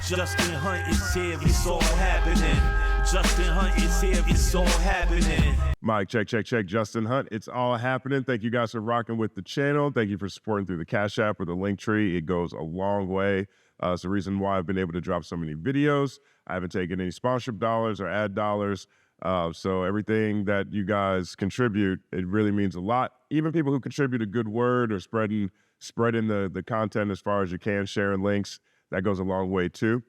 Justin Hunte is here, it's all happening. Justin Hunte is here, it's all happening. Mike, check. Justin Hunte, it's all happening. Thank you guys for rocking with the channel. Thank you for supporting through the Cash App or the link tree. It goes a long way. It's the reason why I've been able to drop so many videos. I haven't taken any sponsorship dollars or ad dollars. So everything that you guys contribute, it really means a lot. Even people who contribute a good word or spreading the content as far as you can, sharing links, that goes a long way too.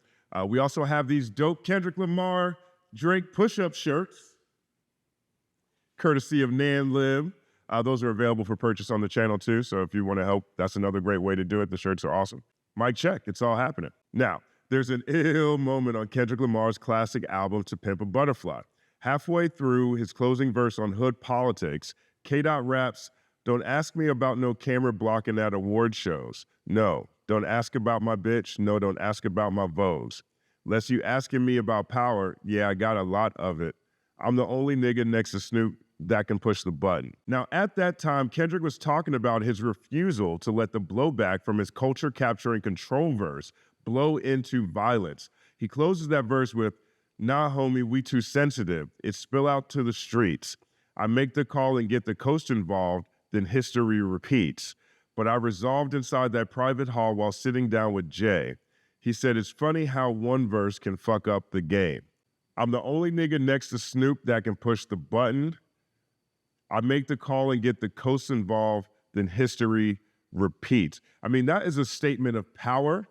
We also have these dope Kendrick Lamar Drake push-up shirts, courtesy of Nan Lib. Those are available for purchase on the channel too. So if you want to help, that's another great way to do it. The shirts are awesome. Mike check, it's all happening. Now, there's an ill moment on Kendrick Lamar's classic album, To Pimp a Butterfly. Halfway through his closing verse on hood politics, K-Dot raps, "Don't ask me about no camera blocking at award shows. No, don't ask about my bitch. No, don't ask about my voes. Less you asking me about power, yeah, I got a lot of it. I'm the only nigga next to Snoop that can push the button." Now, at that time, Kendrick was talking about his refusal to let the blowback from his culture-capturing control verse blow into violence. He closes that verse with, "Nah, homie, we too sensitive. It spill out to the streets. I make the call and get the coast involved, then history repeats. But I resolved inside that private hall while sitting down with Jay. He said, it's funny how one verse can fuck up the game. I'm the only nigga next to Snoop that can push the button. I make the call and get the coast involved, then history repeats." I mean, that is a statement of power.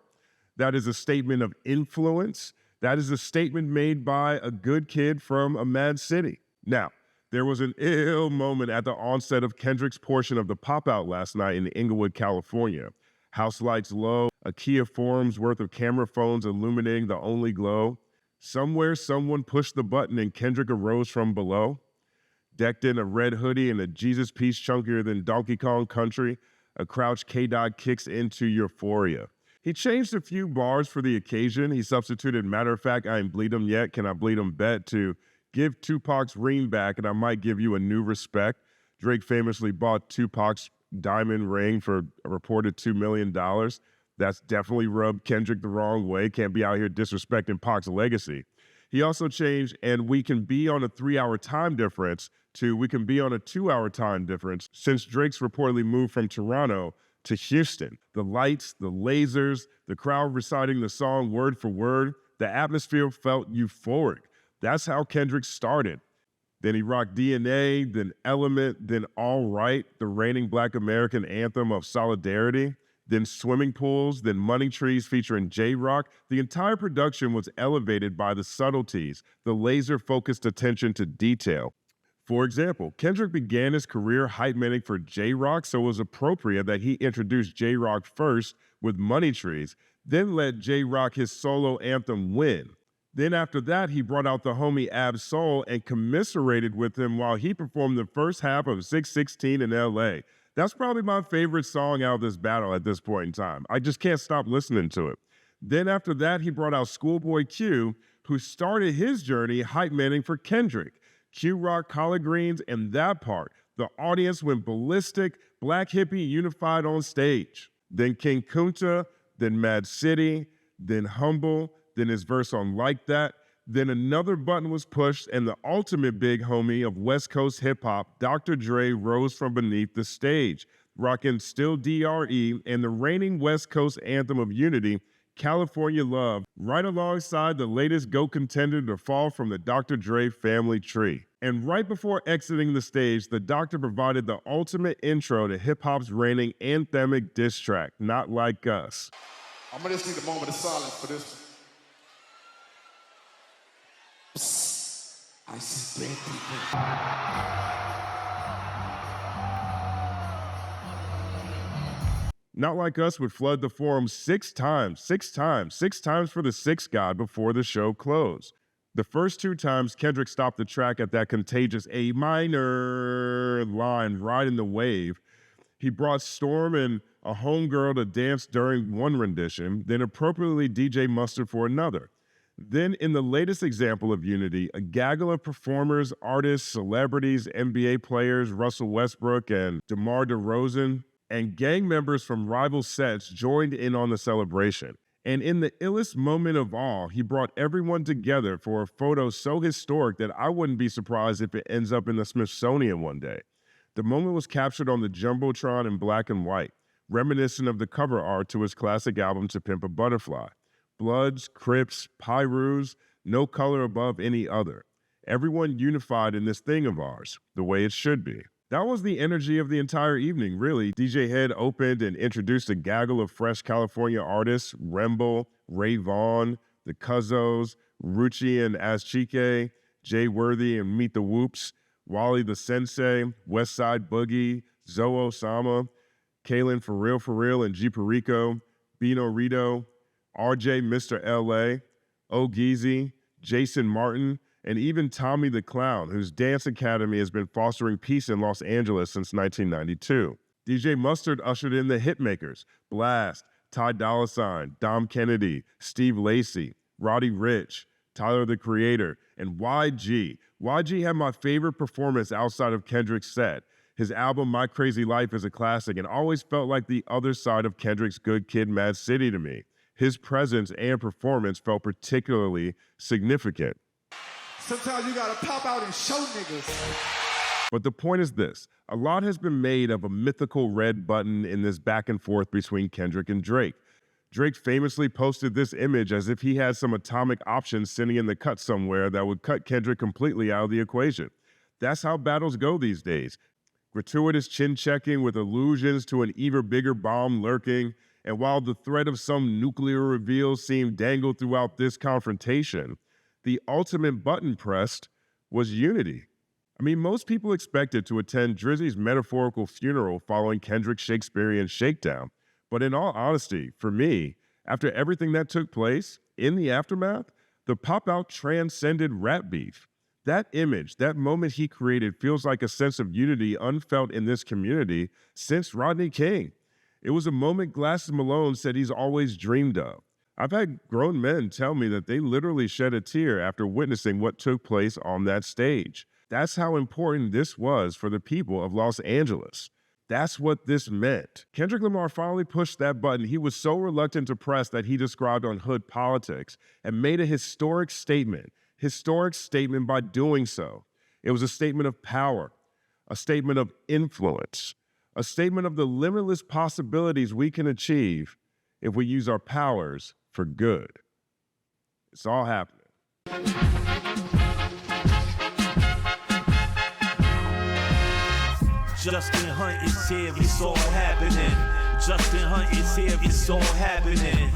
That is a statement of influence. That is a statement made by a good kid from a mad city. Now, there was an ill moment at the onset of Kendrick's portion of the pop-out last night in Inglewood, California. House lights low, a Kia Forum's worth of camera phones illuminating the only glow. Somewhere someone pushed the button and Kendrick arose from below. Decked in a red hoodie and a Jesus piece chunkier than Donkey Kong Country, a crouched K-Dot kicks into euphoria. He changed a few bars for the occasion. He substituted, "Matter of fact, I ain't bleed 'em yet, can I bleed 'em bet?" to "Give Tupac's ring back and I might give you a new respect." Drake famously bought Tupac's diamond ring for a reported $2 million. That's definitely rubbed Kendrick the wrong way. Can't be out here disrespecting Pac's legacy. He also changed, "and we can be on a 3-hour time difference," to "we can be on a 2-hour time difference," since Drake's reportedly moved from Toronto to Houston. The lights, the lasers, the crowd reciting the song word for word, the atmosphere felt euphoric. That's how Kendrick started. Then he rocked DNA, then Element, then All Right, the reigning Black American anthem of solidarity, then Swimming Pools, then Money Trees featuring J-Rock. The entire production was elevated by the subtleties, the laser-focused attention to detail. For example, Kendrick began his career hype-manning for J-Rock, so it was appropriate that he introduced J-Rock first with Money Trees, then let J-Rock his solo anthem win. Then after that, he brought out the homie Ab Soul and commiserated with him while he performed the first half of 616 in LA. That's probably my favorite song out of this battle at this point in time. I just can't stop listening to it. Then after that, he brought out Schoolboy Q, who started his journey hype-manning for Kendrick. Q rocked collard greens, and that part, the audience went ballistic, Black Hippie unified on stage. Then King Kunta, then Mad City, then Humble, then his verse on Like That. Then another button was pushed, and the ultimate big homie of West Coast hip-hop, Dr. Dre, rose from beneath the stage, rocking Still DRE and the reigning West Coast anthem of unity, California Love, right alongside the latest GOAT contender to fall from the Dr. Dre family tree. And right before exiting the stage, the Doctor provided the ultimate intro to hip-hop's reigning anthemic diss track, Not Like Us. I'm gonna just need a moment of silence for this. I see dead people. Not Like Us would flood the forum 6 times for the sixth god before the show closed. The first 2 times, Kendrick stopped the track at that contagious A minor line, riding the wave. He brought Storm and a homegirl to dance during one rendition, then appropriately DJ Mustard for another. Then, in the latest example of unity, a gaggle of performers, artists, celebrities, NBA players, Russell Westbrook and DeMar DeRozan, and gang members from rival sets joined in on the celebration. And in the illest moment of all, he brought everyone together for a photo so historic that I wouldn't be surprised if it ends up in the Smithsonian one day. The moment was captured on the Jumbotron in black and white, reminiscent of the cover art to his classic album To Pimp a Butterfly. Bloods, Crips, Pyrus, no color above any other. Everyone unified in this thing of ours, the way it should be. That was the energy of the entire evening, really. DJ Head opened and introduced a gaggle of fresh California artists, Remble, Ray Vaughn, The Cuzzos, Rucci and Azchique, Jay Worthy and Meet the Whoops, Wally the Sensei, Westside Boogie, Zoe Osama, Kalen For Real and G Perico, Bino Rito, RJ Mr. LA, O'Geezy, Jason Martin, and even Tommy the Clown, whose dance academy has been fostering peace in Los Angeles since 1992. DJ Mustard ushered in the hitmakers, Blast, Ty Dolla $ign, Dom Kennedy, Steve Lacy, Roddy Ricch, Tyler the Creator, and YG. YG had my favorite performance outside of Kendrick's set. His album My Crazy Life is a classic and always felt like the other side of Kendrick's Good Kid, Mad City to me. His presence and performance felt particularly significant. Sometimes you gotta pop out and show niggas. But the point is this. A lot has been made of a mythical red button in this back and forth between Kendrick and Drake. Drake famously posted this image as if he had some atomic option sitting in the cut somewhere that would cut Kendrick completely out of the equation. That's how battles go these days. Gratuitous chin-checking with allusions to an even bigger bomb lurking, and while the threat of some nuclear reveal seemed dangled throughout this confrontation, the ultimate button pressed was unity. I mean, most people expected to attend Drizzy's metaphorical funeral following Kendrick's Shakespearean shakedown. But in all honesty, for me, after everything that took place in the aftermath, the pop-out transcended rap beef. That image, that moment he created feels like a sense of unity unfelt in this community since Rodney King. It was a moment Glasses Malone said he's always dreamed of. I've had grown men tell me that they literally shed a tear after witnessing what took place on that stage. That's how important this was for the people of Los Angeles. That's what this meant. Kendrick Lamar finally pushed that button he was so reluctant to press that he described on Hood Politics and made a historic statement by doing so. It was a statement of power, a statement of influence, a statement of the limitless possibilities we can achieve if we use our powers for good. It's all happening. Justin Hunte is here, it's all happening. Justin Hunte is here, it's all happening.